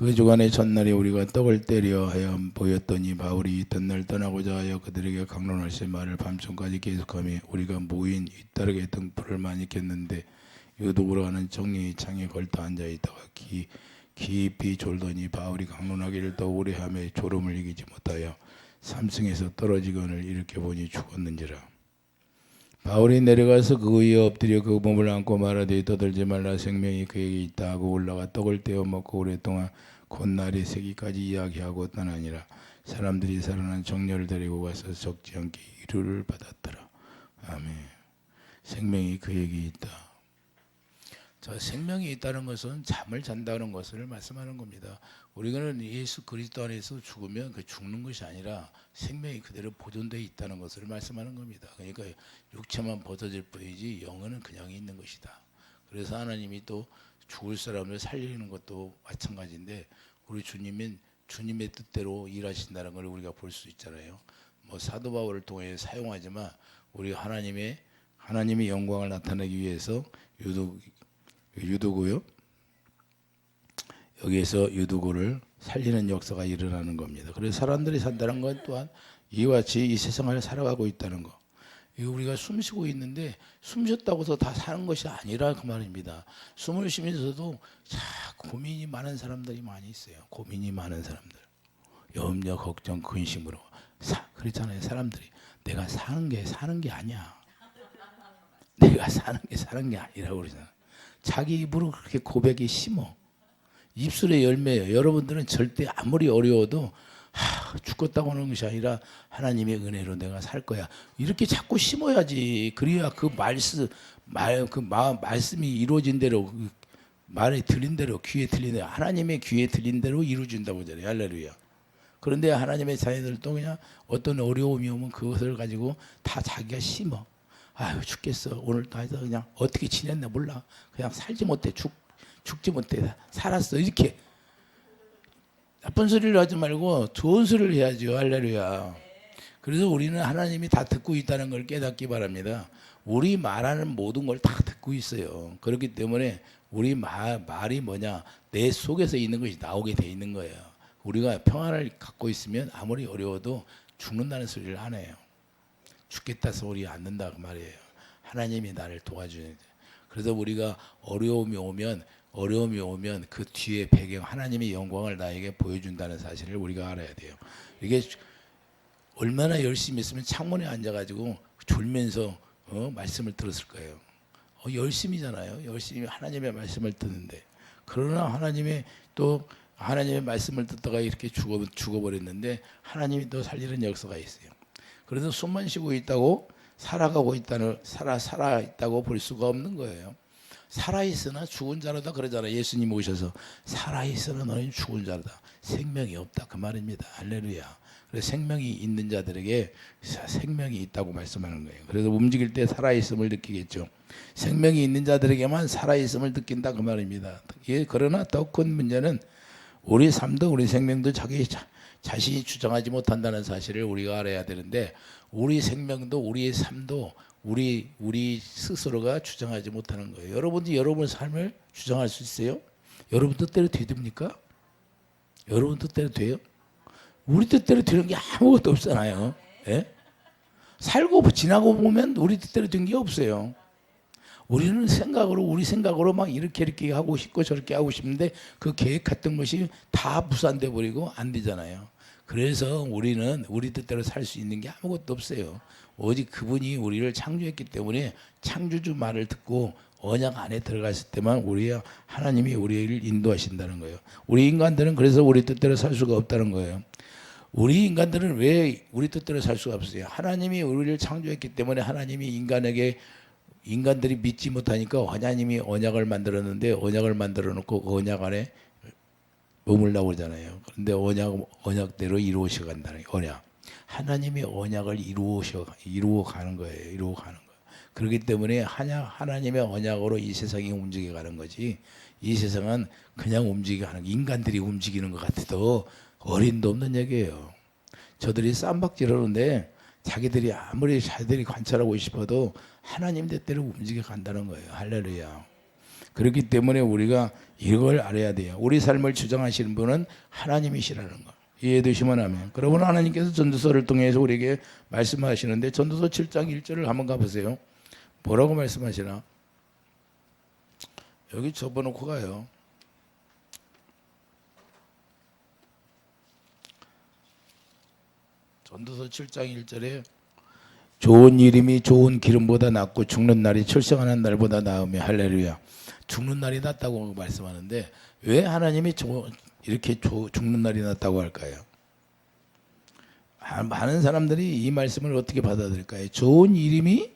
그 주간의 첫날에 우리가 떡을 떼려 하여 보였더니 바울이 이튿날 떠나고자 하여 그들에게 강론하실 말을 밤중까지 계속하며 우리가 모인 잇따르게 등불을 많이 켰는데 유독으로 하는 정령이 창에 걸터 앉아있다가 깊이 졸더니 바울이 강론하기를 더 오래 하며 졸음을 이기지 못하여 삼층에서 떨어지거늘 일으켜보니 죽었는지라. 바울이 내려가서 그 위에 엎드려 그 몸을 안고 말하되 떠들지 말라 생명이 그에게 있다 하고 올라가 떡을 떼어 먹고 오랫동안 곧날이 새기까지 이야기하고 떠나니라. 사람들이 살아난 정녀를 데리고 가서 적지 않게 위로를 받았더라. 아멘. 생명이 그에게 있다. 자, 생명이 있다는 것은 잠을 잔다는 것을 말씀하는 겁니다. 우리는 예수 그리스도 안에서 죽으면 그 죽는 것이 아니라 생명이 그대로 보존되어 있다는 것을 말씀하는 겁니다. 그러니까 육체만 벗어질 뿐이지 영혼은 그냥 있는 것이다. 그래서 하나님이 또 죽을 사람을 살리는 것도 마찬가지인데 우리 주님은 주님의 뜻대로 일하신다는 걸 우리가 볼 수 있잖아요. 뭐 사도 바울을 통해 사용하지만 우리 하나님의 영광을 나타내기 위해서 유두고요. 여기에서 유두고를 살리는 역사가 일어나는 겁니다. 그래서 사람들이 산다는 것 또한 이와 같이 이 세상을 살아가고 있다는 거. 우리가 숨 쉬고 있는데 숨 쉬었다고 해서 다 사는 것이 아니라 그 말입니다. 숨을 쉬면서도 고민이 많은 사람들이 많이 있어요. 고민이 많은 사람들. 염려, 걱정, 근심으로. 그렇잖아요. 사람들이. 내가 사는 게 아니야. 내가 사는 게 아니라고 그러잖아. 자기 입으로 그렇게 고백이 심어. 입술의 열매예요. 여러분들은 절대 아무리 어려워도 죽겠다고 하는 것이 아니라 하나님의 은혜로 내가 살 거야. 이렇게 자꾸 심어야지. 그래야 그 말씀이 이루어진 대로 말에 들린 대로 귀에 들린 대로 하나님의 귀에 들린 대로 이루어진다고 하잖아요. 할렐루야. 그런데 하나님의 자녀들도 그냥 어떤 어려움이 오면 그것을 가지고 다 자기가 심어. 아유 죽겠어. 오늘 다 해서 그냥 어떻게 지냈나 몰라. 그냥 살지 못해. 죽지 못해. 살았어. 이렇게. 나쁜 소리를 하지 말고 좋은 소리를 해야죠. 할렐루야. 그래서 우리는 하나님이 다 듣고 있다는 걸 깨닫기 바랍니다. 우리 말하는 모든 걸 다 듣고 있어요. 그렇기 때문에 우리 말이 뭐냐. 내 속에서 있는 것이 나오게 돼 있는 거예요. 우리가 평안을 갖고 있으면 아무리 어려워도 죽는다는 소리를 안 해요. 죽겠다 소리 안 듣는다 그 말이에요. 하나님이 나를 도와주는 데. 그래서 우리가 어려움이 오면 그 뒤에 배경 하나님의 영광을 나에게 보여준다는 사실을 우리가 알아야 돼요. 이게 얼마나 열심히 했으면 창문에 앉아가지고 졸면서 말씀을 들었을 거예요. 열심이잖아요. 열심히 하나님의 말씀을 듣는데 그러나 하나님의 말씀을 듣다가 이렇게 죽어버렸는데 하나님이 또 살리는 역사가 있어요. 그래서 숨만 쉬고 있다고 살아 있다고 볼 수가 없는 거예요. 살아있으나 죽은 자로다 그러잖아요. 예수님 오셔서 살아있으나 너는 죽은 자로다. 생명이 없다 그 말입니다. 할렐루야. 그래서 생명이 있는 자들에게 생명이 있다고 말씀하는 거예요. 그래서 움직일 때 살아있음을 느끼겠죠. 생명이 있는 자들에게만 살아있음을 느낀다 그 말입니다. 그러나 더 큰 문제는 우리 삶도 우리 생명도 자신이 주장하지 못한다는 사실을 우리가 알아야 되는데 우리 생명도 우리의 삶도 우리 스스로가 주장하지 못하는 거예요. 여러분이 여러분의 삶을 주장할 수 있어요? 여러분 뜻대로 됩니까? 여러분 뜻대로 돼요? 우리 뜻대로 되는 게 아무것도 없잖아요. 예? 살고 지나고 보면 우리 뜻대로 된 게 없어요. 우리는 우리 생각으로 막 이렇게 하고 싶고 저렇게 하고 싶은데 그 계획했던 것이 다 무산돼 버리고 안 되잖아요. 그래서 우리는 우리 뜻대로 살 수 있는 게 아무것도 없어요. 오직 그분이 우리를 창조했기 때문에 창조주 말을 듣고 언약 안에 들어갔을 때만 하나님이 우리를 인도하신다는 거예요. 우리 인간들은 그래서 우리 뜻대로 살 수가 없다는 거예요. 우리 인간들은 왜 우리 뜻대로 살 수가 없어요? 하나님이 우리를 창조했기 때문에 하나님이 인간들이 믿지 못하니까 하나님이 언약을 만들었는데 언약을 만들어 놓고 언약 안에 머물라고 그러잖아요. 그런데 언약대로 이루어져 간다는 언약. 하나님이 언약을 이루어 가는 거예요. 그렇기 때문에 하나님의 언약으로 이 세상이 움직여 가는 거지. 이 세상은 그냥 인간들이 움직이는 것 같아도 어림도 없는 얘기예요. 저들이 쌈박질하는데 자기들이 관찰하고 싶어도 하나님 뜻대로 움직여 간다는 거예요. 할렐루야. 그렇기 때문에 우리가 이걸 알아야 돼요. 우리 삶을 주장하시는 분은 하나님이시라는 거. 이해되시면 아멘. 그러면 하나님께서 전도서를 통해서 우리에게 말씀하시는데 전도서 7장 1절을 한번 가보세요. 뭐라고 말씀하시나? 여기 접어놓고 가요. 전도서 7장 1절에 좋은 이름이 좋은 기름보다 낫고 죽는 날이 출생하는 날보다 나으며 할렐루야. 죽는 날이 낫다고 말씀하는데 왜 하나님이 이렇게 죽는 날이 낫다고 할까요? 많은 사람들이 이 말씀을 어떻게 받아들일까요? 좋은 이름이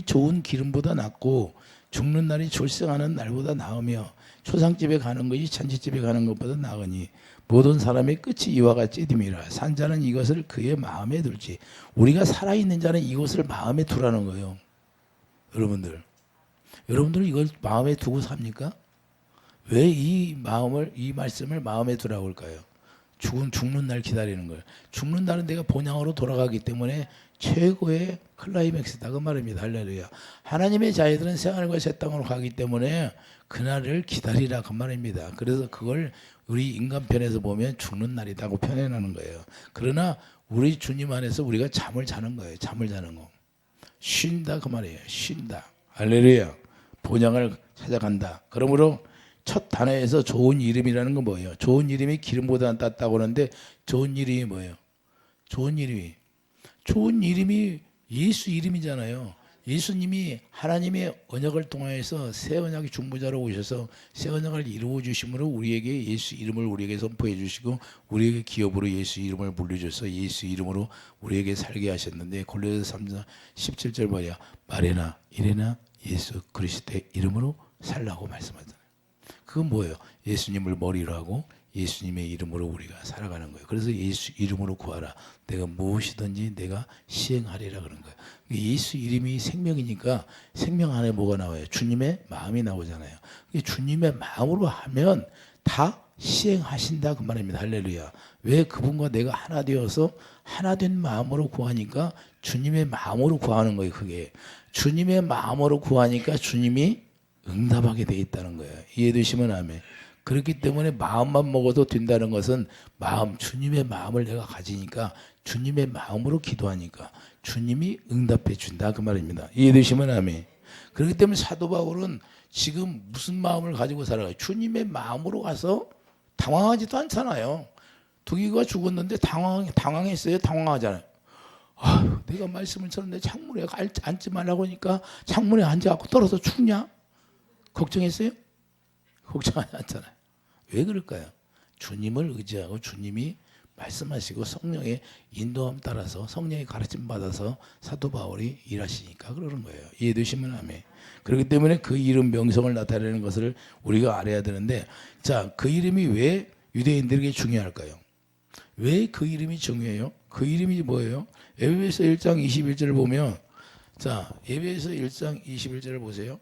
좋은 기름보다 낫고 죽는 날이 출생하는 날보다 나으며 초상집에 가는 것이 잔치집에 가는 것보다 나으니 모든 사람의 끝이 이와 같이 됨이라. 산 자는 이것을 그의 마음에 둘지. 우리가 살아있는 자는 이것을 마음에 두라는 거예요. 여러분들은 이걸 마음에 두고 삽니까? 왜 이 말씀을 마음에 두라고 할까요? 죽는 날 기다리는 거예요. 죽는 날은 내가 본향으로 돌아가기 때문에 최고의 클라이맥스다 그 말입니다. 할렐루야. 하나님의 자녀들은 생활과 새 땅으로 가기 때문에 그날을 기다리라 그 말입니다. 그래서 그걸 우리 인간편에서 보면 죽는 날이라고 표현하는 거예요. 그러나 우리 주님 안에서 우리가 잠을 자는 거예요. 잠을 자는 거. 쉰다 그 말이에요. 쉰다. 할렐루야. 본향을 찾아간다. 그러므로 첫 단어에서 좋은 이름이라는 건 뭐예요? 좋은 이름이 기름보다 낫다고 하는데 좋은 이름이 뭐예요? 좋은 이름이 예수 이름이잖아요. 예수님이 하나님의 언약을 통하여서 새 언약의 중보자로 오셔서 새 언약을 이루어 주심으로 우리에게 예수 이름을 우리에게 선포해 주시고 우리에게 기업으로 예수 이름을 물려줘서 예수 이름으로 우리에게 살게 하셨는데 골로새 3장 17절 뭐냐? 말해나 이래나 예수 그리스도의 이름으로 살라고 말씀하잖아요. 그건 뭐예요? 예수님을 머리로 하고 예수님의 이름으로 우리가 살아가는 거예요. 그래서 예수 이름으로 구하라. 내가 무엇이든지 내가 시행하리라 그런 거예요. 예수 이름이 생명이니까 생명 안에 뭐가 나와요? 주님의 마음이 나오잖아요. 주님의 마음으로 하면 다 시행하신다 그 말입니다. 할렐루야. 왜 그분과 내가 하나 되어서 하나 된 마음으로 구하니까 주님의 마음으로 구하는 거예요. 그게 주님의 마음으로 구하니까 주님이 응답하게 돼 있다는 거예요. 이해되시면 아멘. 그렇기 때문에 마음만 먹어도 된다는 것은 주님의 마음을 내가 가지니까 주님의 마음으로 기도하니까 주님이 응답해 준다 그 말입니다. 이해되시면 아멘. 그렇기 때문에 사도 바울은 지금 무슨 마음을 가지고 살아가요? 주님의 마음으로 가서 당황하지도 않잖아요. 두기가 죽었는데 당황했어요? 당황하잖아요. 내가 말씀을 들었는데 창문에 앉지 말라고 하니까 창문에 앉아갖고 떨어져 죽냐? 걱정했어요? 걱정하지 않잖아요. 왜 그럴까요? 주님을 의지하고 주님이 말씀하시고 성령의 인도함 따라서 성령의 가르침 받아서 사도 바울이 일하시니까 그러는 거예요. 이해되시면 아멘. 그렇기 때문에 그 이름 명성을 나타내는 것을 우리가 알아야 되는데 자, 그 이름이 왜 유대인들에게 중요할까요? 왜 그 이름이 중요해요? 그 이름이 뭐예요? 에베소 1장 21절을 보면 자, 에베소 1장 21절을 보세요.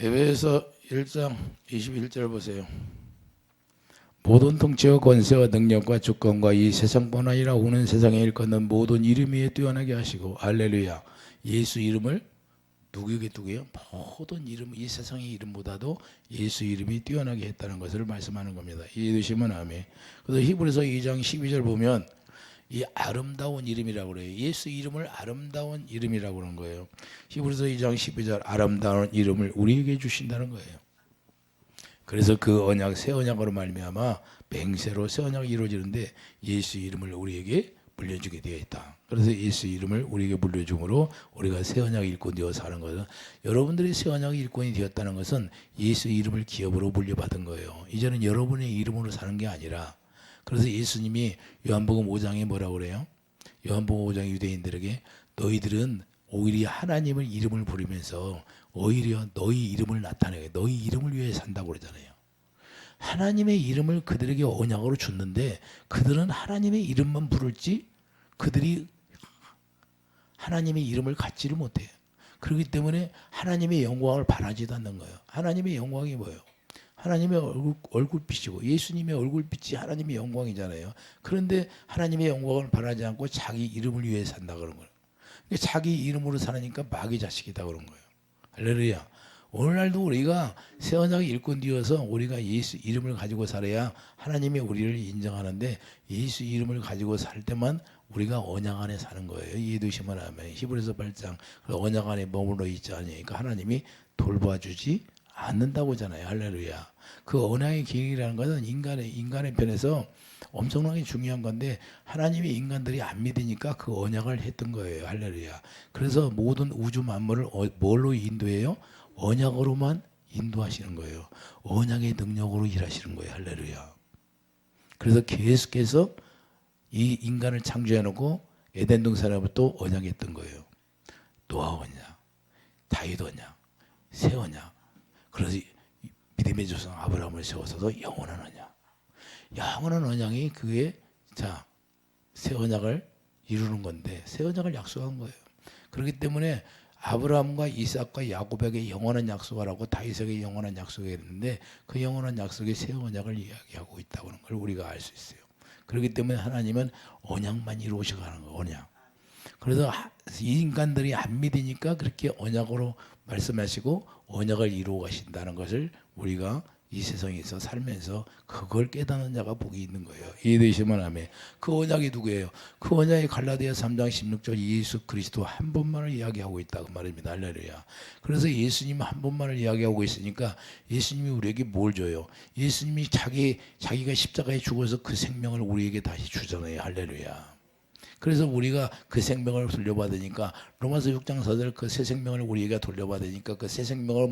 에베소 1장 21절 보세요. 모든 통치와 권세와 능력과 주권과 이 세상뿐 아니라 오는 세상에 일컫는 모든 이름 위에 뛰어나게 하시고 할렐루야. 예수 이름을 누구에게 두게요? 모든 이름, 이 세상의 이름보다도 예수 이름이 뛰어나게 했다는 것을 말씀하는 겁니다. 이해되시면 아멘. 그래서 히브리서 2장 12절 보면 이 아름다운 이름이라고 그래요. 예수 이름을 아름다운 이름이라고 그러는 거예요. 히브리서 2장 12절 아름다운 이름을 우리에게 주신다는 거예요. 그래서 그 언약, 새 언약으로 말미암아 맹세로 새 언약이 이루어지는데 예수 이름을 우리에게 물려주게 되어 있다. 그래서 예수 이름을 우리에게 물려줌으로 우리가 새 언약 일꾼 되어 사는 것은 여러분들이 새 언약 일꾼이 되었다는 것은 예수 이름을 기업으로 물려받은 거예요. 이제는 여러분의 이름으로 사는 게 아니라 그래서 예수님이 요한복음 5장에 뭐라고 그래요? 요한복음 5장 유대인들에게 너희들은 오히려 하나님의 이름을 부르면서 오히려 너희 이름을 나타내게 너희 이름을 위해 산다고 그러잖아요. 하나님의 이름을 그들에게 언약으로 줬는데 그들은 하나님의 이름만 부를지 그들이 하나님의 이름을 갖지를 못해요. 그렇기 때문에 하나님의 영광을 바라지도 않는 거예요. 하나님의 영광이 뭐예요? 하나님의 얼굴빛이고 예수님의 얼굴빛이 하나님의 영광이잖아요. 그런데 하나님의 영광을 바라지 않고 자기 이름을 위해 산다 그런 거예요. 자기 이름으로 사니까 마귀 자식이다 그런 거예요. 할렐루야. 오늘날도 우리가 새 언약의 일꾼되어서 우리가 예수 이름을 가지고 살아야 하나님이 우리를 인정하는데 예수 이름을 가지고 살 때만 우리가 언약 안에 사는 거예요. 이해되시면 아멘. 히브리서 8장 언약 안에 머물러 있지 않으니까 하나님이 돌봐주지 않는다고 하잖아요. 할렐루야. 그 언약의 기능이라는 것은 인간의 편에서 엄청나게 중요한 건데 하나님이 인간들이 안 믿으니까 그 언약을 했던 거예요. 할렐루야. 그래서 모든 우주 만물을 뭘로 인도해요? 언약으로만 인도하시는 거예요. 언약의 능력으로 일하시는 거예요. 할렐루야. 그래서 계속해서 이 인간을 창조해 놓고 에덴 동산에부터 언약했던 거예요. 노아 언약, 다윗 언약, 새 언약. 그래서 믿음의 조상 아브라함을 세워서도 영원한 언약. 영원한 언약이 그의 새 언약을 이루는 건데 새 언약을 약속한 거예요. 그렇기 때문에 아브라함과 이삭과 야곱에게 영원한 약속을 하고 다윗에게 영원한 약속을 했는데 그 영원한 약속이 새 언약을 이야기하고 있다는 걸 우리가 알 수 있어요. 그렇기 때문에 하나님은 언약만 이루어가는 거예요. 언약. 그래서 이 인간들이 안 믿으니까 그렇게 언약으로 말씀하시고 언약을 이루어 가신다는 것을 우리가 이 세상에서 살면서 그걸 깨닫는 자가 복이 있는 거예요. 이해되시면 아멘. 그 언약이 누구예요? 그 언약이 갈라디아 3장 16절 예수 그리스도 한 분만을 이야기하고 있다고 말입니다. 할렐루야. 그래서 예수님 한 분만을 이야기하고 있으니까 예수님이 우리에게 뭘 줘요? 예수님이 자기가 십자가에 죽어서 그 생명을 우리에게 다시 주잖아요. 할렐루야. 그래서 우리가 그 생명을 돌려받으니까 로마서 6장 4절 그 새 생명을 우리에게 돌려받으니까 그 새 생명으로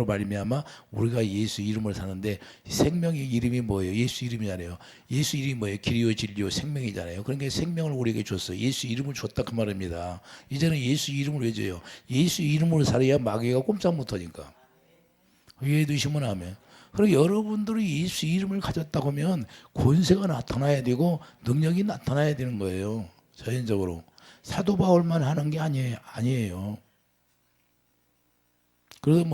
말미암아 우리가 예수 이름을 사는데 생명의 이름이 뭐예요? 예수 이름이잖아요. 예수 이름이 뭐예요? 길이요 진리요 생명이잖아요. 그러니까 생명을 우리에게 줬어요. 예수 이름을 줬다 그 말입니다. 이제는 예수 이름을 왜 줘요? 예수 이름으로 살아야 마귀가 꼼짝 못하니까. 이해되시면 아멘. 그리고 여러분들이 예수 이름을 가졌다고 하면 권세가 나타나야 되고 능력이 나타나야 되는 거예요. 자연적으로. 사도 바울만 하는 게 아니에요. 그래서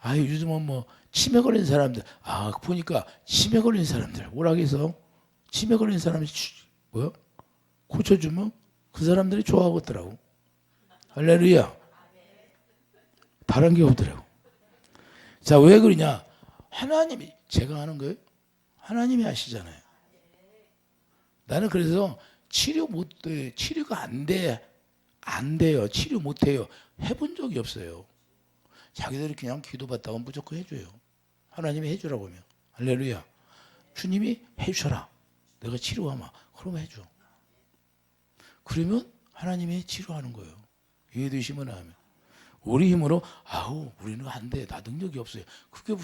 요즘은 치매 걸린 사람들, 보니까 치매 걸린 사람들, 오락에서 치매 걸린 사람이 고쳐주면 그 사람들이 좋아하겠더라고. 할렐루야. 다른 게 없더라고. 자, 왜 그러냐? 하나님이 제가 하는 거예요? 하나님이 하시잖아요. 나는 그래서 치료 못돼. 치료가 안 돼요. 치료 못해요. 해본 적이 없어요. 자기들이 그냥 기도받다가 무조건 해줘요. 하나님이 해주라고 하면. 할렐루야. 주님이 해주셔라. 내가 치료하마. 그러면 해줘. 그러면 하나님이 치료하는 거예요. 이해되시면 하면. 우리 힘으로 우리는 안 돼. 나 능력이 없어요. 그게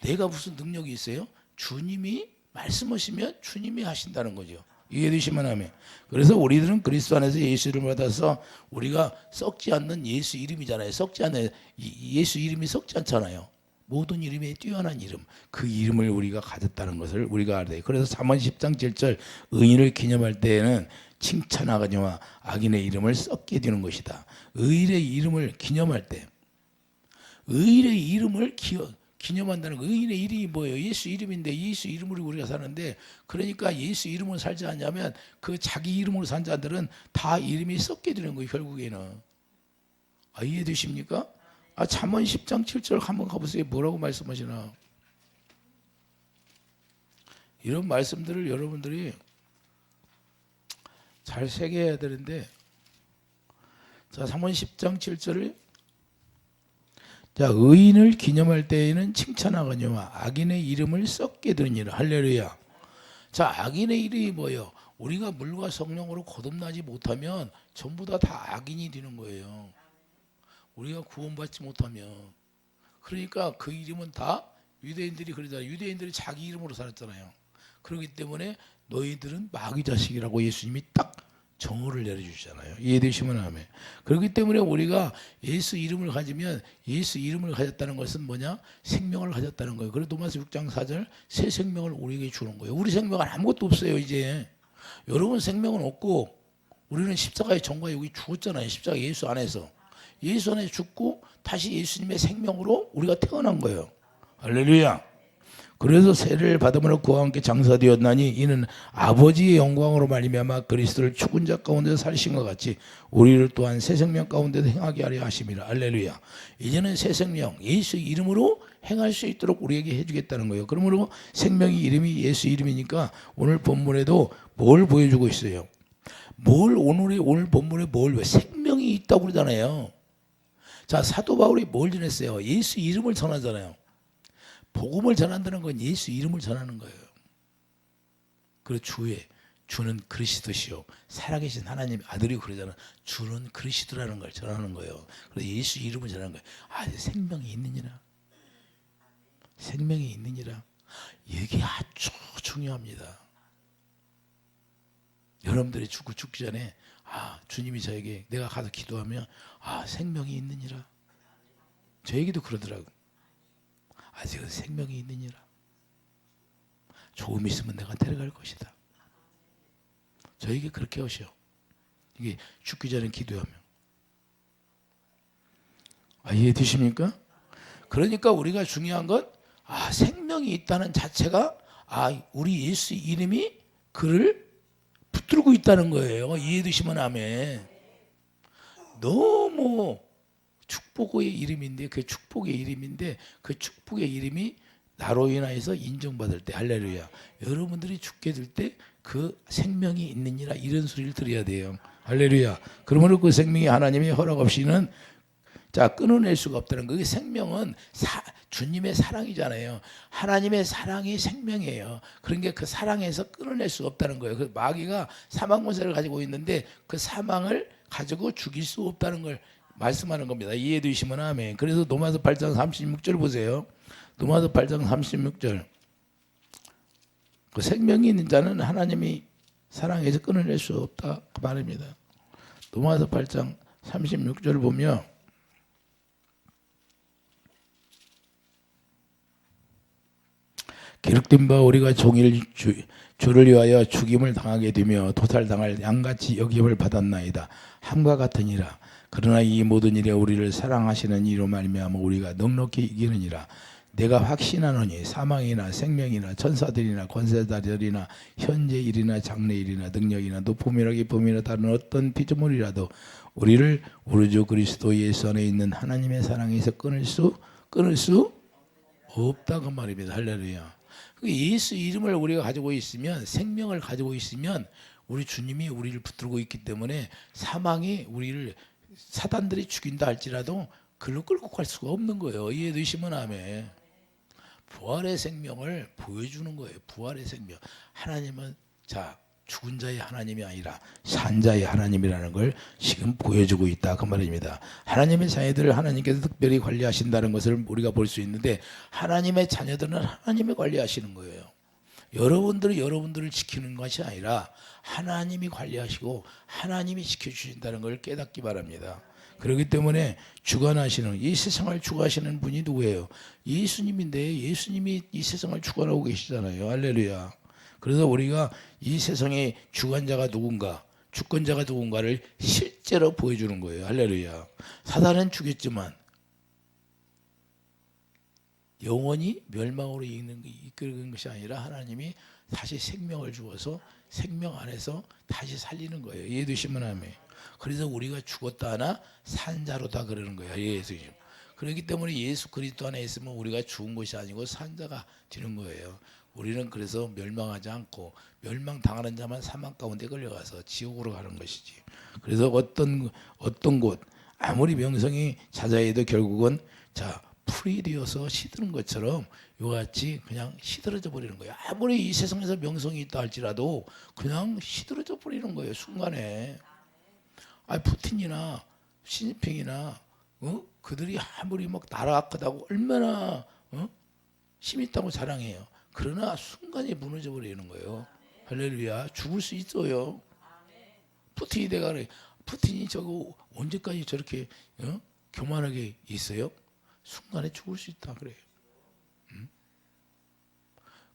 내가 무슨 능력이 있어요? 주님이 말씀하시면 주님이 하신다는 거죠. 이해되시면 하면. 그래서 우리들은 그리스도 안에서 예수 이름을 받아서 우리가 썩지 않는 예수 이름이잖아요. 썩지 않는 예수 이름이 썩지 않잖아요. 모든 이름에 뛰어난 이름, 그 이름을 우리가 가졌다는 것을 우리가 알아야 돼요. 그래서 잠언 10장 7절 의인을 기념할 때에는 칭찬하거니와 악인의 이름을 썩게 되는 것이다. 의인의 이름을 기념할 때, 의인의 이름을 기념한다는 거. 의인의 이름이 뭐예요? 예수 이름인데 예수 이름으로 우리가 사는데, 그러니까 예수 이름으로 살지 않냐면 그 자기 이름으로 산 자들은 다 이름이 썩게 되는 거예요. 결국에는. 이해되십니까? 잠언 10장 7절 한번 가보세요. 뭐라고 말씀하시나. 이런 말씀들을 여러분들이 잘 새겨야 되는데, 자, 잠언 10장 7절을 의인을 기념할 때에는 칭찬하거니와 악인의 이름을 썩게 되느니라. 할렐루야. 자, 악인의 이름이 뭐예요? 우리가 물과 성령으로 거듭나지 못하면 전부 다 악인이 되는 거예요. 우리가 구원받지 못하면. 그러니까 그 이름은 다 유대인들이 그러잖아요. 유대인들이 자기 이름으로 살았잖아요. 그렇기 때문에 너희들은 마귀 자식이라고 예수님이 딱 정오를 내려주시잖아요. 이해되시면 아멘. 그렇기 때문에 우리가 예수 이름을 가지면 예수 이름을 가졌다는 것은 뭐냐? 생명을 가졌다는 거예요. 그래서 로마서 6장 4절 새 생명을 우리에게 주는 거예요. 우리 생명은 아무것도 없어요. 이제 여러분 생명은 없고, 우리는 십자가의 전과 여기 죽었잖아요. 십자가 예수 안에서 죽고 다시 예수님의 생명으로 우리가 태어난 거예요. 할렐루야. 그래서 세례를 받음으로 그와 함께 장사되었나니 이는 아버지의 영광으로 말미암아 그리스도를 죽은 자 가운데서 살리신 것 같이 우리를 또한 새 생명 가운데서 행하게 하려 하심이라. 할렐루야. 이제는 새 생명 예수 이름으로 행할 수 있도록 우리에게 해주겠다는 거예요. 그러므로 생명의 이름이 예수 이름이니까 오늘 본문에도 뭘 보여주고 있어요? 오늘 본문에 왜 생명이 있다고 그러잖아요. 자, 사도 바울이 뭘 전했어요? 예수 이름을 전하잖아요. 복음을 전한다는 건 예수 이름을 전하는 거예요. 그리고 주는 그리스도시요 살아계신 하나님 아들이 그러잖아. 주는 그리스도라는 걸 전하는 거예요. 그래서 예수 이름을 전하는 거예요. 아, 생명이 있느니라. 생명이 있느니라. 이게 아주 중요합니다. 여러분들이 죽기 전에 주님이 저에게 내가 가서 기도하면 생명이 있느니라. 저에게도 그러더라고. 아직은 생명이 있느니라. 조금 있으면 내가 데려갈 것이다. 저에게 그렇게 하셔. 이게 죽기 전에 기도하면. 이해되십니까? 그러니까 우리가 중요한 건 생명이 있다는 자체가 우리 예수 이름이 그를 붙들고 있다는 거예요. 이해되시면 아멘. 너무 축복의 이름인데 그 축복의 이름이 나로 인하여서 인정받을 때 할렐루야. 여러분들이 죽게 될 때 그 생명이 있느니라 이런 소리를 들어야 돼요. 할렐루야. 그러므로 그 생명이 하나님의 허락 없이는 끊어낼 수가 없다는 거예요. 그 생명은 주님의 사랑이잖아요. 하나님의 사랑이 생명이에요. 그러니까 그 사랑에서 끊어낼 수가 없다는 거예요. 그 마귀가 사망 권세를 가지고 있는데 그 사망을 가지고 죽일 수 없다는 걸 말씀하는 겁니다. 이해되시면 아멘. 그래서 로마서 8장 36절 보세요. 로마서 8장 36절. 그 생명이 있는 자는 하나님이 사랑에서 끊어낼 수 없다 그 말입니다. 로마서 8장 36절 보면 기록된 바 우리가 종일 주를 위하여 죽임을 당하게 되며 도살당할 양같이 여김을 받았나이다. 함과 같으니라. 그러나 이 모든 일에 우리를 사랑하시는 이로 말미암아 우리가 넉넉히 이기느니라. 내가 확신하노니 사망이나 생명이나 천사들이나 권세자들이나 현재 일이나 장래 일이나 능력이나 높음이나 깊음이나 다른 어떤 피조물이라도 우리를 우리 주 그리스도 예수 안에 있는 하나님의 사랑에서 끊을 수 없다 그 말입니다. 할렐루야. 예수 이름을 우리가 가지고 있으면 생명을 가지고 있으면 우리 주님이 우리를 붙들고 있기 때문에 사망이 우리를 사단들이 죽인다 할지라도 글로 끌고 갈 수가 없는 거예요. 이해되시면 아멘. 부활의 생명을 보여주는 거예요. 부활의 생명. 하나님은 죽은 자의 하나님이 아니라 산 자의 하나님이라는 걸 지금 보여주고 있다 그 말입니다. 하나님의 자녀들을 하나님께서 특별히 관리하신다는 것을 우리가 볼 수 있는데 하나님의 자녀들은 하나님이 관리하시는 거예요. 여러분들을 지키는 것이 아니라 하나님이 관리하시고 하나님이 지켜주신다는 걸 깨닫기 바랍니다. 그렇기 때문에 주관하시는 이 세상을 주관하시는 분이 누구예요? 예수님인데 예수님이 이 세상을 주관하고 계시잖아요. 할렐루야. 그래서 우리가 이 세상의 주관자가 누군가 주권자가 누군가를 실제로 보여주는 거예요. 할렐루야. 사단은 죽였지만 영원히 멸망으로 이끄는 것이 아니라 하나님이 다시 생명을 주어서 생명 안에서 다시 살리는 거예요. 이해되시면 아멘. 그래서 우리가 죽었다 하나 산 자로다 그러는 거예요. 예수님. 그렇기 때문에 예수 그리스도 안에 있으면 우리가 죽은 것이 아니고 산 자가 되는 거예요. 우리는 그래서 멸망하지 않고 멸망당하는 자만 사망 가운데 걸려가서 지옥으로 가는 것이지. 그래서 어떤 곳 아무리 명성이 자자해도 결국은 풀이 되어서 시드는 것처럼 이같이 그냥 시들어져 버리는 거예요. 아무리 이 세상에서 명성이 있다 할지라도 그냥 시들어져 버리는 거예요. 순간에. 푸틴이나 시진핑이나 그들이 아무리 나라가 크다고 얼마나 힘 있다고 자랑해요. 그러나 순간에 무너져 버리는 거예요. 할렐루야. 죽을 수 있어요. 푸틴이 저거 언제까지 저렇게 교만하게 있어요? 순간에 죽을 수 있다 그래요.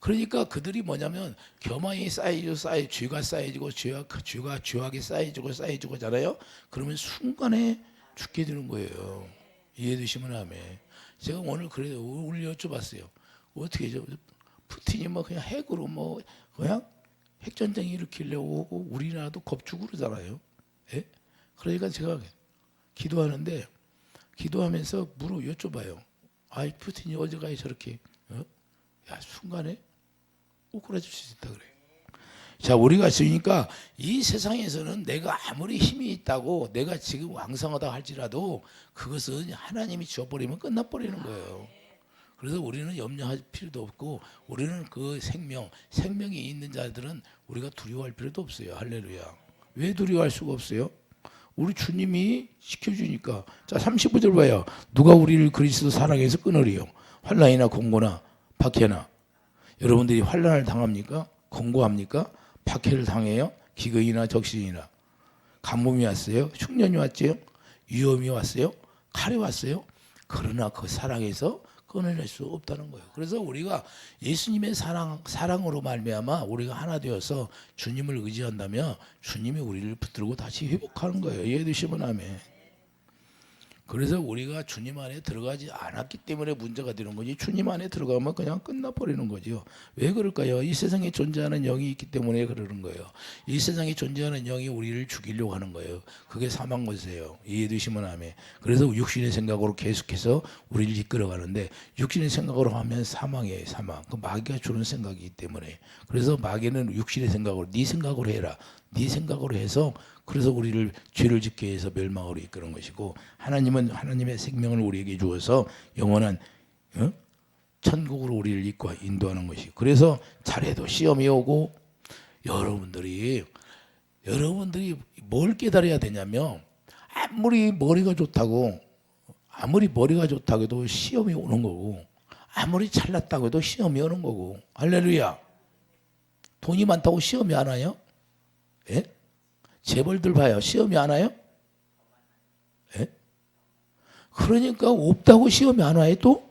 그러니까 그들이 뭐냐면 교만이 쌓이고 죄가 쌓여지고 죄가 죄악이 쌓여지고잖아요. 그러면 순간에 죽게 되는 거예요. 이해되시면 아멘. 제가 오늘 여쭤봤어요. 어떻게 푸틴이 뭐 그냥 핵으로 뭐 그냥 핵전쟁 일으키려고 오고 우리나라도 겁주고 그러잖아요. 예? 그러니까 제가 기도하는데 기도하면서 여쭤봐요. 아이 푸틴이 어제가 저렇게 야 순간에 오그라질 수 있다 그래. 자 우리가 있으니까 이 세상에서는 내가 아무리 힘이 있다고 내가 지금 왕성하다 할지라도 그것은 하나님이 지어버리면 끝나버리는 거예요. 그래서 우리는 염려할 필요도 없고 우리는 그 생명이 있는 자들은 우리가 두려워할 필요도 없어요. 할렐루야. 왜 두려워할 수가 없어요? 우리 주님이 시켜주니까. 자 35절 봐요. 누가 우리를 그리스도 사랑해서 끊으리요. 환난이나 공고나 박해나. 여러분들이 환난을 당합니까? 공고합니까? 박해를 당해요? 기근이나 적신이나. 가뭄이 왔어요? 흉년이 왔죠? 위험이 왔어요? 칼이 왔어요? 그러나 그 사랑에서 끊어낼 수 없다는 거예요. 그래서 우리가 예수님의 사랑으로 말미암아 우리가 하나 되어서 주님을 의지한다면 주님이 우리를 붙들고 다시 회복하는 거예요. 이해되시면 아멘. 그래서 우리가 주님 안에 들어가지 않았기 때문에 문제가 되는 거지 주님 안에 들어가면 그냥 끝나버리는 거죠. 왜 그럴까요? 이 세상에 존재하는 영이 있기 때문에 그러는 거예요. 이 세상에 존재하는 영이 우리를 죽이려고 하는 거예요. 그게 사망권세예요. 이해되시면 아멘. 그래서 육신의 생각으로 계속해서 우리를 이끌어가는데 육신의 생각으로 하면 사망이에요. 사망. 그 마귀가 주는 생각이기 때문에. 그래서 마귀는 육신의 생각으로 네 생각으로 해라. 네 생각으로 해서 그래서 우리를 죄를 짓게 해서 멸망으로 이끄는 것이고 하나님은 하나님의 생명을 우리에게 주어서 영원한 천국으로 우리를 이끌어 인도하는 것이. 그래서 잘해도 시험이 오고 여러분들이 뭘 깨달아야 되냐면 아무리 머리가 좋다고 해도 시험이 오는 거고 아무리 잘났다고 해도 시험이 오는 거고. 할렐루야. 돈이 많다고 시험이 안 와요? 예? 재벌들 봐요. 시험이 안 와요? 예? 그러니까 없다고 시험이 안 와요 또?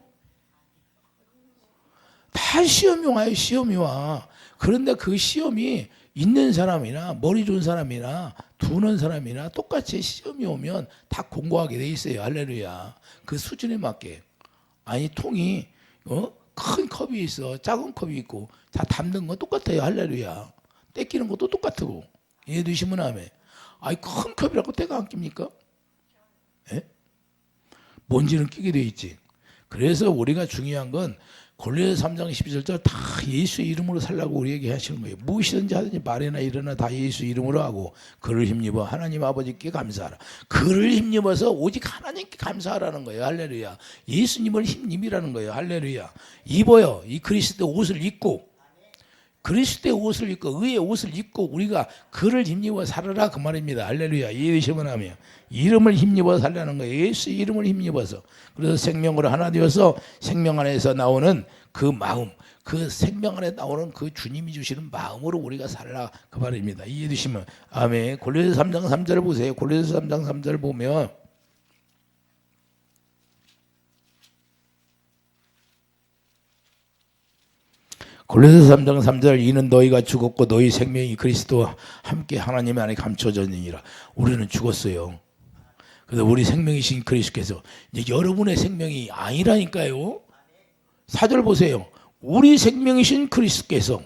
다 시험이 와요. 시험이 와. 그런데 그 시험이 있는 사람이나 머리 좋은 사람이나 두는 사람이나 똑같이 시험이 오면 다 공부하게 돼 있어요. 할렐루야. 그 수준에 맞게. 아니 통이 큰 컵이 있어. 작은 컵이 있고 다 담는 건 똑같아요. 할렐루야. 떼끼는 것도 똑같고. 이해되시면 아멘. 아이 큰 컵이라고 때가 안 낍니까? 예? 먼지는 끼게 돼 있지. 그래서 우리가 중요한 건 골로새 3장 12절 다 예수의 이름으로 살라고 우리에게 하시는 거예요. 무엇이든지 하든지 말이나 일어나 다 예수 이름으로 하고 그를 힘입어 하나님 아버지께 감사하라. 그를 힘입어서 오직 하나님께 감사하라는 거예요. 할렐루야. 예수님을 힘입이라는 거예요. 할렐루야. 입어요. 이 그리스도 옷을 입고 그리스도의 옷을 입고 의의 옷을 입고 우리가 그를 힘입어 살아라 그 말입니다. 할렐루야. 이해되시면 하면 이름을 힘입어 살라는 거예요. 예수의 이름을 힘입어서. 그래서 생명으로 하나 되어서 생명 안에서 나오는 그 마음, 그 생명 안에 나오는 그 주님이 주시는 마음으로 우리가 살라 그 말입니다. 이해되시면 아멘. 골로새 3장 3절 보세요. 골로새 3장 3절 보면 골로새 3장 3절 이는 너희가 죽었고 너희 생명이 그리스도와 함께 하나님 안에 감춰졌느니라. 우리는 죽었어요. 그래서 우리 생명이신 그리스도께서 이제 여러분의 생명이 아니라니까요. 4절 보세요. 우리 생명이신 그리스도께서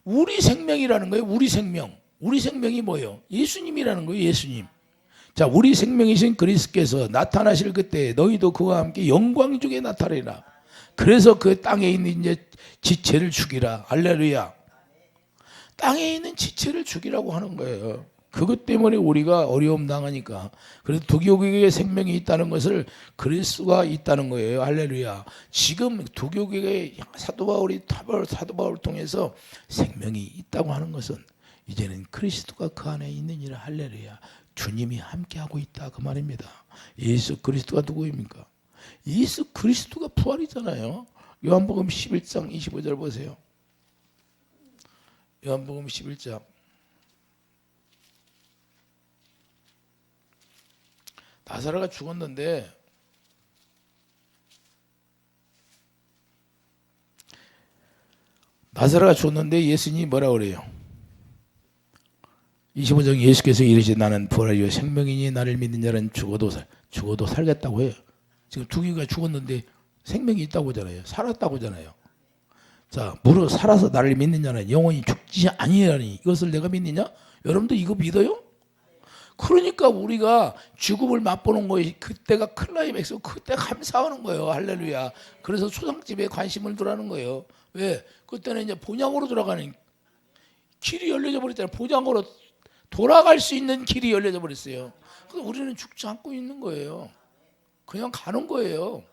우리 생명이라는 거예요. 우리 생명. 우리 생명이 뭐예요? 예수님이라는 거예요. 예수님. 자, 우리 생명이신 그리스도께서 나타나실 그때 너희도 그와 함께 영광 중에 나타내라. 그래서 그 땅에 있는 이제 지체를 죽이라. 할렐루야. 땅에 있는 지체를 죽이라고 하는 거예요. 그것 때문에 우리가 어려움 당하니까. 그래서 두교국에 생명이 있다는 것을 그리스도가 있다는 거예요. 할렐루야. 지금 두교국에 사도 바울을 통해서 생명이 있다고 하는 것은 이제는 그리스도가 그 안에 있느니라. 할렐루야. 주님이 함께하고 있다 그 말입니다. 예수 그리스도가 누구입니까? 예수 그리스도가 부활이잖아요. 요한복음 11장 25절 보세요. 요한복음 11장. 나사로가 죽었는데 예수님이 뭐라 그래요? 25장 예수께서 이르시되 나는 부활이요 생명이니 나를 믿는 자는 죽어도 살겠다고 해요. 지금 두기가 죽었는데 생명이 있다고 하잖아요. 살았다고 하잖아요. 자, 무릇 살아서 나를 믿는 자는 영원히 죽지 아니하리니 이것을 내가 믿느냐? 여러분도 이거 믿어요? 그러니까 우리가 죽음을 맛보는 거예요. 그때가 클라이맥스, 그때 감사하는 거예요. 할렐루야. 그래서 초상집에 관심을 두라는 거예요. 왜? 그때는 이제 본향으로 돌아가는 길이 열려져 버렸잖아요. 본향으로 돌아갈 수 있는 길이 열려져 버렸어요. 그래서 우리는 죽지 않고 있는 거예요. 그냥 가는 거예요.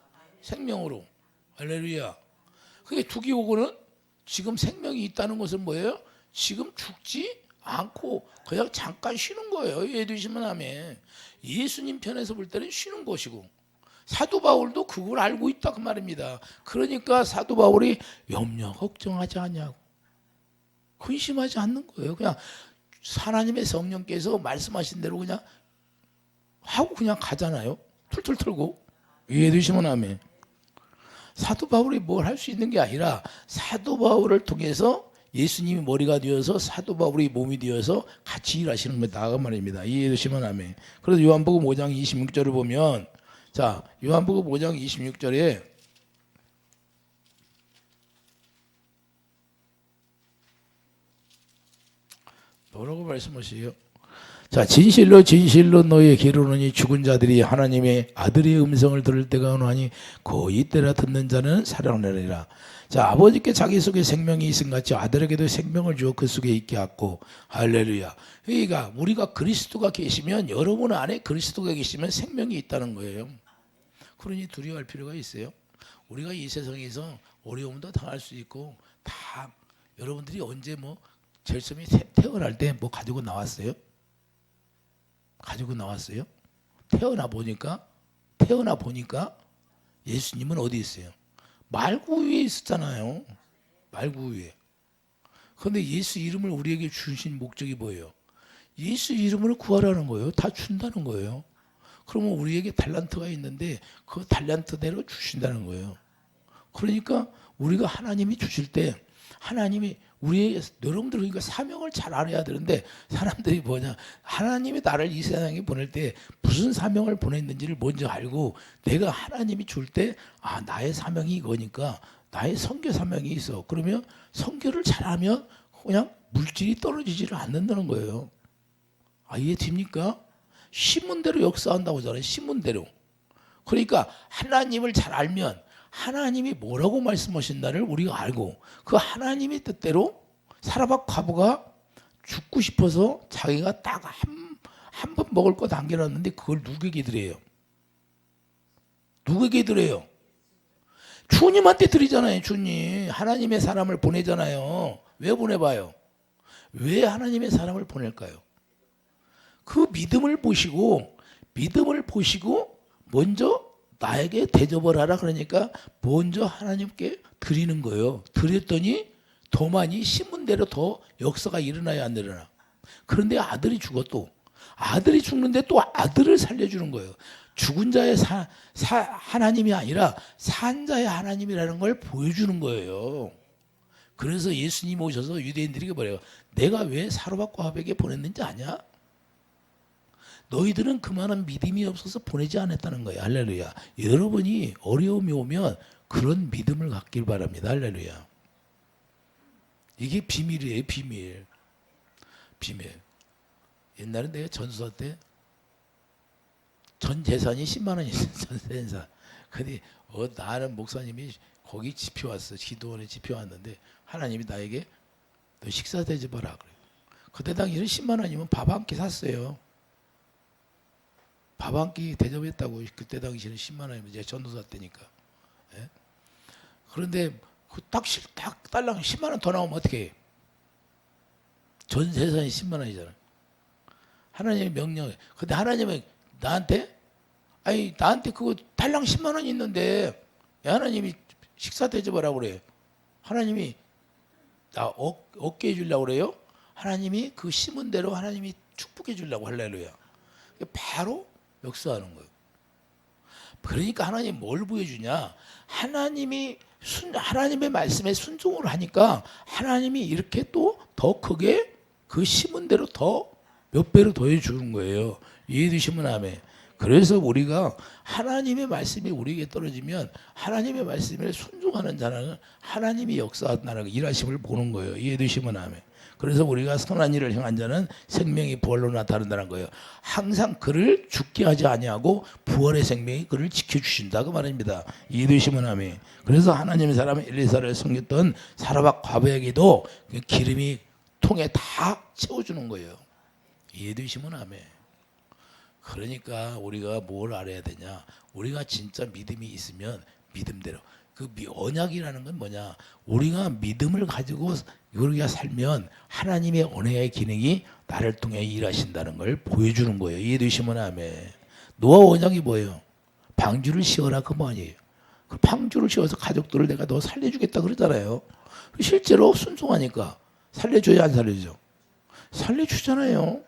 생명으로. 할렐루야. 그게 두기오고는 지금 생명이 있다는 것은 뭐예요? 지금 죽지 않고 그냥 잠깐 쉬는 거예요. 이해해 주시면 아멘. 예수님 편에서 볼 때는 쉬는 것이고 사도 바울도 그걸 알고 있다 그 말입니다. 그러니까 사도 바울이 염려 걱정하지 않냐고 근심하지 않는 거예요. 그냥 하나님의 성령께서 말씀하신 대로 그냥 하고 그냥 가잖아요. 툴툴 털고. 이해해 주시면 아멘. 사도 바울이 뭘 할 수 있는 게 아니라 사도 바울을 통해서 예수님이 머리가 되어서 사도 바울이 몸이 되어서 같이 일하시는 거다 그 말입니다. 이해해 주시면 아멘. 그래서 요한복음 5장 26절을 보면 자, 요한복음 5장 26절에 뭐라고 말씀하세요? 자, 진실로 진실로 너희에게 이르노니 죽은 자들이 하나님의 아들의 음성을 들을 때가 오나니 그 이때라 듣는 자는 살아나리라. 자, 아버지께 자기 속에 생명이 있음 같이 아들에게도 생명을 주어 그 속에 있게 하고 할렐루야. 그러니까 우리가 그리스도가 계시면 여러분 안에 그리스도가 계시면 생명이 있다는 거예요. 그러니 두려워할 필요가 있어요? 우리가 이 세상에서 어려움도 당할 수 있고 다 여러분들이 언제 뭐 제일 처음에 태어날 때 뭐 가지고 나왔어요? 가지고 나왔어요? 태어나 보니까 예수님은 어디 있어요? 말구 위에 있었잖아요. 말구 위에. 그런데 예수 이름을 우리에게 주신 목적이 뭐예요? 예수 이름을 구하라는 거예요. 다 준다는 거예요. 그러면 우리에게 달란트가 있는데 그 달란트대로 주신다는 거예요. 그러니까 우리가 하나님이 주실 때 하나님이 우리의 여러분들 그러니까 사명을 잘 알아야 되는데 사람들이 뭐냐 하나님이 나를 이 세상에 보낼 때 무슨 사명을 보냈는지를 먼저 알고 내가 하나님이 줄 때 아 나의 사명이 이거니까 나의 선교 사명이 있어 그러면 선교를 잘하면 그냥 물질이 떨어지지를 않는다는 거예요. 아 이해됩니까? 신문대로 역사한다고 하잖아요. 신문대로. 그러니까 하나님을 잘 알면 하나님이 뭐라고 말씀하신다를 우리가 알고 그 하나님의 뜻대로 사라밧 과부가 죽고 싶어서 자기가 딱 한 번 먹을 거 남겨놨는데 그걸 누구에게 드려요? 누구에게 드려요? 주님한테 드리잖아요. 주님 하나님의 사람을 보내잖아요. 왜 보내봐요? 왜 하나님의 사람을 보낼까요? 그 믿음을 보시고 먼저 나에게 대접을 하라 그러니까 먼저 하나님께 드리는 거예요. 드렸더니 더 많이 신문대로 더 역사가 일어나야 안 일어나. 그런데 아들이 죽어 또. 아들이 죽는데 또 아들을 살려주는 거예요. 죽은 자의 하나님이 아니라 산 자의 하나님이라는 걸 보여주는 거예요. 그래서 예수님 오셔서 유대인들에게 뭐래요? 내가 왜 사로밧 과부에게 보냈는지 아냐? 너희들은 그만한 믿음이 없어서 보내지 않았다는 거예요. 할렐루야. 여러분이 어려움이 오면 그런 믿음을 갖길 바랍니다. 할렐루야. 이게 비밀이에요. 비밀. 옛날에 내가 전수할 때 전 재산이 10만 원이 있어요. 전 재산. 근데 나는 목사님이 거기 집회 왔어. 기도원에 집회 왔는데 하나님이 나에게 너 식사 대접하라 그래요. 그때 당시에는 10만 원이면 밥 한 끼 샀어요. 밥 한 끼 대접했다고. 그때 당시에는 10만 원이면 제가 전도사 때니까. 예? 그런데 딱 딸랑 10만 원 더 나오면 어떻게 해? 전 재산이 10만 원이잖아. 하나님의 명령에. 근데 하나님은 나한테 그거 달랑 10만 원 있는데 하나님이 식사 대접하라고 그래요. 하나님이 나 얻게 해주려고 그래요. 하나님이 그 심은 대로 하나님이 축복해 주려고. 할렐루야. 바로 역사하는 거예요. 그러니까 하나님 뭘 보여주냐? 하나님의 말씀에 순종을 하니까 하나님이 이렇게 또 더 크게 그 심은 대로 더 몇 배로 더해 주는 거예요. 이해되시면 아멘. 그래서 우리가 하나님의 말씀이 우리에게 떨어지면 하나님의 말씀에 순종하는 자는 하나님이 역사하는 일하심을 보는 거예요. 이해되시면 아멘. 그래서 우리가 선한 일을 행한 자는 생명이 부활로 나타난다는 거예요. 항상 그를 죽게 하지 아니하고 부활의 생명이 그를 지켜주신다 그 말입니다. 이해되시면 아멘. 그래서 하나님의 사람 엘리사를 섬겼던 사라밧 과부에게도 기름이 통에 다 채워주는 거예요. 이해되시면 아멘. 그러니까 우리가 뭘 알아야 되냐? 우리가 진짜 믿음이 있으면 믿음대로. 그 언약이라는 건 뭐냐? 우리가 믿음을 가지고 우리가 살면 하나님의 언약의 기능이 나를 통해 일하신다는 걸 보여주는 거예요. 이해되시면 아멘. 노아 언약이 뭐예요? 방주를 씌워라 그 말이에요. 그 방주를 씌워서 가족들을 내가 너 살려주겠다 그러잖아요. 실제로 순종하니까 살려줘야 안 살려줘? 살려주잖아요.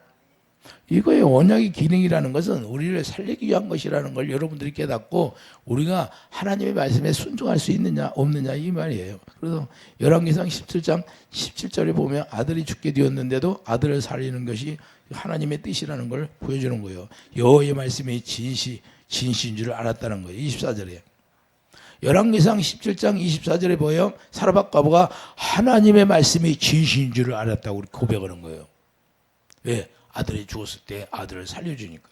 이거의 언약의 기능이라는 것은 우리를 살리기 위한 것이라는 걸 여러분들이 깨닫고 우리가 하나님의 말씀에 순종할 수 있느냐 없느냐 이 말이에요. 그래서 열왕기상 17장 17절에 보면 아들이 죽게 되었는데도 아들을 살리는 것이 하나님의 뜻이라는 걸 보여주는 거예요. 여호와의 말씀이 진시인 줄 알았다는 거예요. 24절에. 열왕기상 17장 24절에 보여 사라밧 과부가 하나님의 말씀이 진시인 줄 알았다고 고백하는 거예요. 왜? 아들이 죽었을 때 아들을 살려주니까.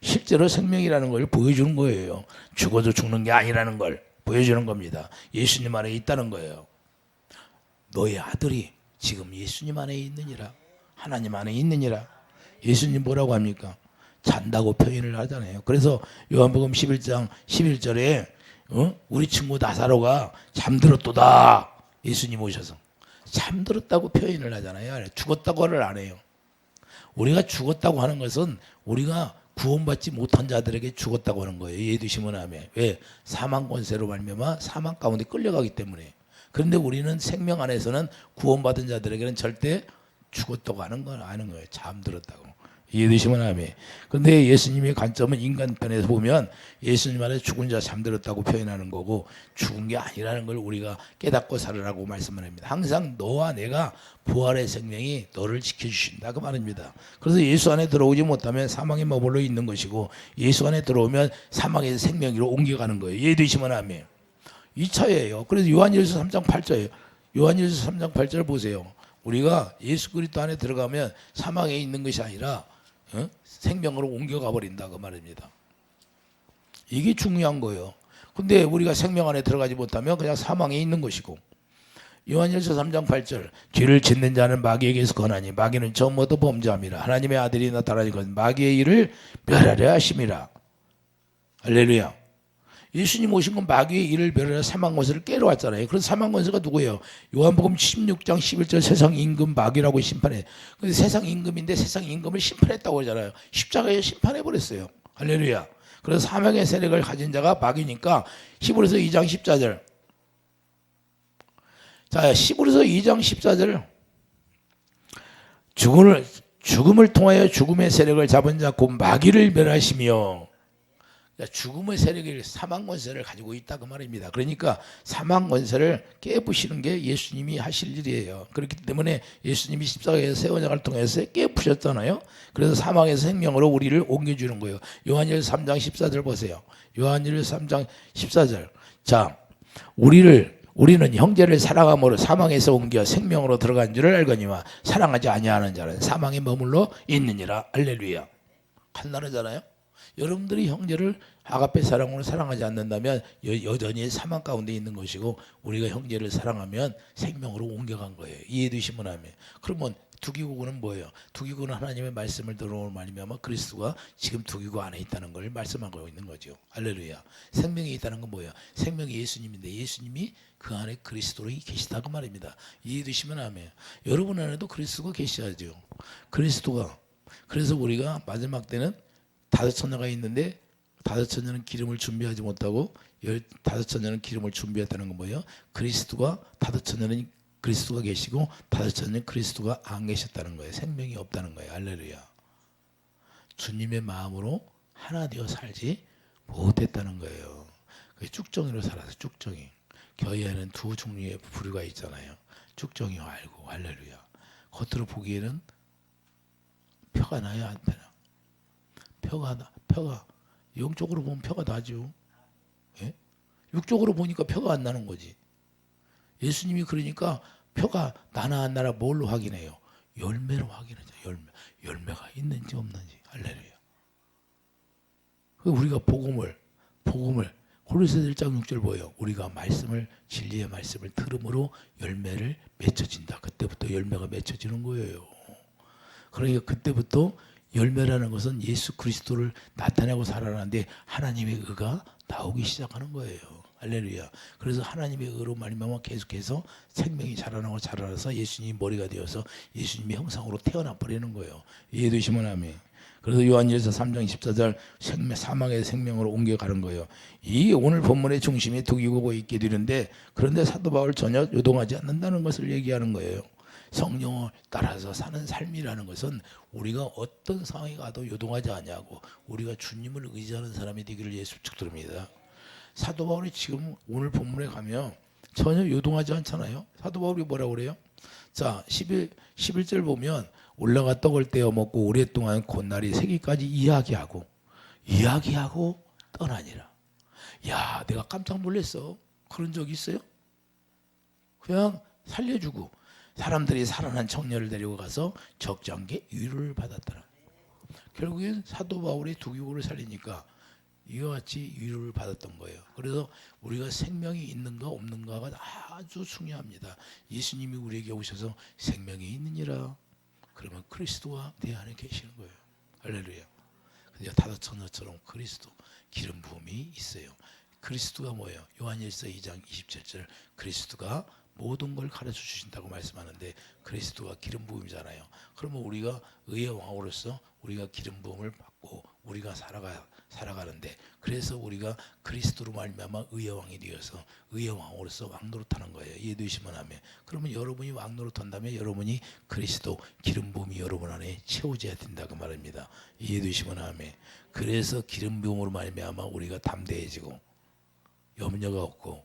실제로 생명이라는 걸 보여주는 거예요. 죽어도 죽는 게 아니라는 걸 보여주는 겁니다. 예수님 안에 있다는 거예요. 너의 아들이 지금 예수님 안에 있느니라. 하나님 안에 있느니라. 예수님 뭐라고 합니까? 잔다고 표현을 하잖아요. 그래서 요한복음 11장 11절에 우리 친구 나사로가 잠들었도다. 예수님 오셔서 잠들었다고 표현을 하잖아요. 죽었다고를 안 해요. 우리가 죽었다고 하는 것은 우리가 구원받지 못한 자들에게 죽었다고 하는 거예요. 이해되시면 아멘. 왜? 사망 권세로 말미암아 사망 가운데 끌려가기 때문에. 그런데 우리는 생명 안에서는 구원받은 자들에게는 절대 죽었다고 하는 건 아는 거예요. 잠들었다고. 이해되시면 아멘. 근데 예수님의 관점은 인간편에서 보면 예수님 안에 죽은 자 잠들었다고 표현하는 거고 죽은 게 아니라는 걸 우리가 깨닫고 살으라고 말씀을 합니다. 항상 너와 내가 부활의 생명이 너를 지켜주신다 그 말입니다. 그래서 예수 안에 들어오지 못하면 사망에 머물러 있는 것이고 예수 안에 들어오면 사망에서 생명으로 옮겨가는 거예요. 이해되시면 아멘. 2차예요. 그래서 요한일서 3장 8절이에요. 요한일서 3장 8절 보세요. 우리가 예수 그리스도 안에 들어가면 사망에 있는 것이 아니라 생명으로 옮겨가 버린다 그 말입니다. 이게 중요한 거예요. 근데 우리가 생명 안에 들어가지 못하면 그냥 사망에 있는 것이고. 요한일서 3장 8절 죄를 짓는 자는 마귀에게서 거나니 마귀는 처음부터 범죄함이라. 하나님의 아들이 나타나니 건 마귀의 일을 멸하려 하심이라. 할렐루야. 예수님 오신 건 마귀의 일을 멸하려 사망 권세를 깨러 왔잖아요. 그래서 사망 권세가 누구예요? 요한복음 16장 11절 세상 임금 마귀라고 심판해. 근데 세상 임금인데 세상 임금을 심판했다고 하잖아요. 십자가에 심판해 버렸어요. 할렐루야. 그래서 사망의 세력을 가진 자가 마귀니까 히브리서 2장 14절. 자, 히브리서 2장 14절. 죽음을 통하여 죽음의 세력을 잡은 자 곧 마귀를 멸하시며. 죽음의 세력이 사망 권세를 가지고 있다 그 말입니다. 그러니까 사망 권세를 깨부시는 게 예수님이 하실 일이에요. 그렇기 때문에 예수님이 십자가에서 새 언약을 통해서 깨부셨잖아요. 그래서 사망에서 생명으로 우리를 옮겨주는 거예요. 요한일서 3장 14절 보세요. 요한일서 3장 14절. 자, 우리는 형제를 사랑함으로 사망에서 옮겨 생명으로 들어간 줄을 알거니와 사랑하지 아니하는 자는 사망에 머물러 있느니라. 할렐루야. 한나라잖아요. 여러분들이 형제를 아가페 사랑으로 사랑하지 않는다면 여전히 사망 가운데 있는 것이고 우리가 형제를 사랑하면 생명으로 옮겨간 거예요. 이해되시면 하면. 그러면 두기고는 뭐예요? 두기고는 하나님의 말씀을 들어오는 말이면 그리스도가 지금 두기고 안에 있다는 걸 말씀하고 있는 거죠. 할렐루야. 생명이 있다는 건 뭐예요? 생명이 예수님인데 예수님이 그 안에 그리스도로 계시다 그 말입니다. 이해되시면 하면. 여러분 안에도 그리스도가 계셔야죠. 그리스도가. 그래서 우리가 마지막 때는 5처녀가 있는데 5처녀는 기름을 준비하지 못하고 15처녀는 기름을 준비했다는 건 뭐예요? 그리스도가 5처녀는 그리스도가 계시고 5처녀는 그리스도가 안 계셨다는 거예요. 생명이 없다는 거예요. 할렐루야. 주님의 마음으로 하나 되어 살지 못했다는 거예요. 쭉정이로 살아서 쭉정이. 교회에는 두 종류의 부류가 있잖아요. 쭉정이와 알고. 할렐루야. 겉으로 보기에는 표가 나요, 안 되나? 표가 영적으로 보면 표가 나죠. 예? 육적으로 보니까 표가 안 나는 거지. 예수님이 그러니까 표가 나나 안 나나 뭘로 확인해요? 열매로 확인하죠. 열매가 있는지 없는지. 할렐루야. 우리가 복음을 고린도서 1장 6절 보여요. 우리가 진리의 말씀을 들음으로 열매를 맺혀진다. 그때부터 열매가 맺혀지는 거예요. 그러니까 그때부터 열매라는 것은 예수 그리스도를 나타내고 살아가는데 하나님의 의가 나오기 시작하는 거예요. 할렐루야. 그래서 하나님의 의로 말미암아 계속해서 생명이 자라나서 예수님이 머리가 되어서 예수님의 형상으로 태어나 버리는 거예요. 이해되시면 아멘. 그래서 요한일서 3장 14절 사망의 생명으로 옮겨가는 거예요. 이 오늘 본문의 중심이 두기고고 있게 되는데, 그런데 사도 바울 전혀 요동하지 않는다는 것을 얘기하는 거예요. 성령을 따라서 사는 삶이라는 것은 우리가 어떤 상황에 가도 요동하지 않냐고, 우리가 주님을 의지하는 사람이 되기를 예수 축도합니다. 사도 바울이 지금 오늘 본문에 가면 전혀 요동하지 않잖아요. 사도 바울이 뭐라고 그래요? 자, 11절 보면 올라가 떡을 떼어 먹고 오랫동안 곧날이 새기까지 이야기하고 떠나니라. 야, 내가 깜짝 놀랐어. 그런 적 있어요? 그냥 살려주고 사람들이 살아난 청년을 데리고 가서 적장게 위로를 받았더라. 결국엔 사도 바울이 두기고를 살리니까 이와 같이 위로를 받았던 거예요. 그래서 우리가 생명이 있는가 없는가가 아주 중요합니다. 예수님이 우리에게 오셔서 생명이 있느니라. 그러면 그리스도가 내 안에 계시는 거예요. 할렐루야. 근데 다섯 처녀처럼 그리스도 기름 부음이 있어요. 그리스도가 뭐예요? 요한일서 2장 27절 그리스도가 모든 걸 가르쳐 주신다고 말씀하는데 그리스도가 기름 부음이잖아요. 그러면 우리가 의의 왕으로서 우리가 기름 부음을 받고 우리가 살아가는데, 그래서 우리가 그리스도로 말미암아 의의 왕이 되어서 의의 왕으로서 왕노릇하는 거예요. 이해되시면 하면. 그러면 여러분이 왕노릇한다면 여러분이 그리스도 기름 부음이 여러분 안에 채워져야 된다고 말입니다. 이해되시면 하면. 그래서 기름 부음으로 말미암아 우리가 담대해지고 염려가 없고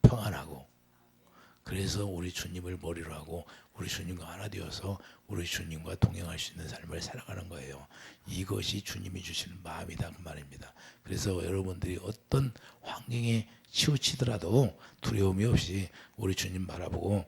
평안하고, 그래서 우리 주님을 머리로 하고 우리 주님과 하나 되어서 우리 주님과 동행할 수 있는 삶을 살아가는 거예요. 이것이 주님이 주시는 마음이다 그 말입니다. 그래서 여러분들이 어떤 환경에 치우치더라도 두려움이 없이 우리 주님 바라보고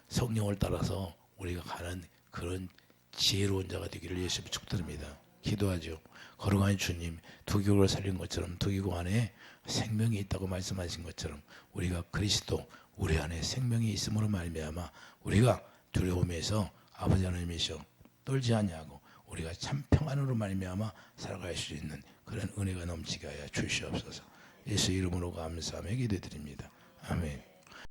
성령을 따라서 우리가 가는 그런 지혜로운 자가 되기를 예수님 축복드립니다. 기도하죠. 거룩한 주님, 두기고를 살린 것처럼 두기고 안에 생명이 있다고 말씀하신 것처럼 우리가 그리스도 우리 안에 생명이 있음으로 말미암아 우리가 두려움에서 아버지 하나님이시여 떨지 아니하고 우리가 참 평안으로 말미암아 살아갈 수 있는 그런 은혜가 넘치게 하여 주시옵소서. 예수 이름으로 감사하며 기도드립니다. 아멘.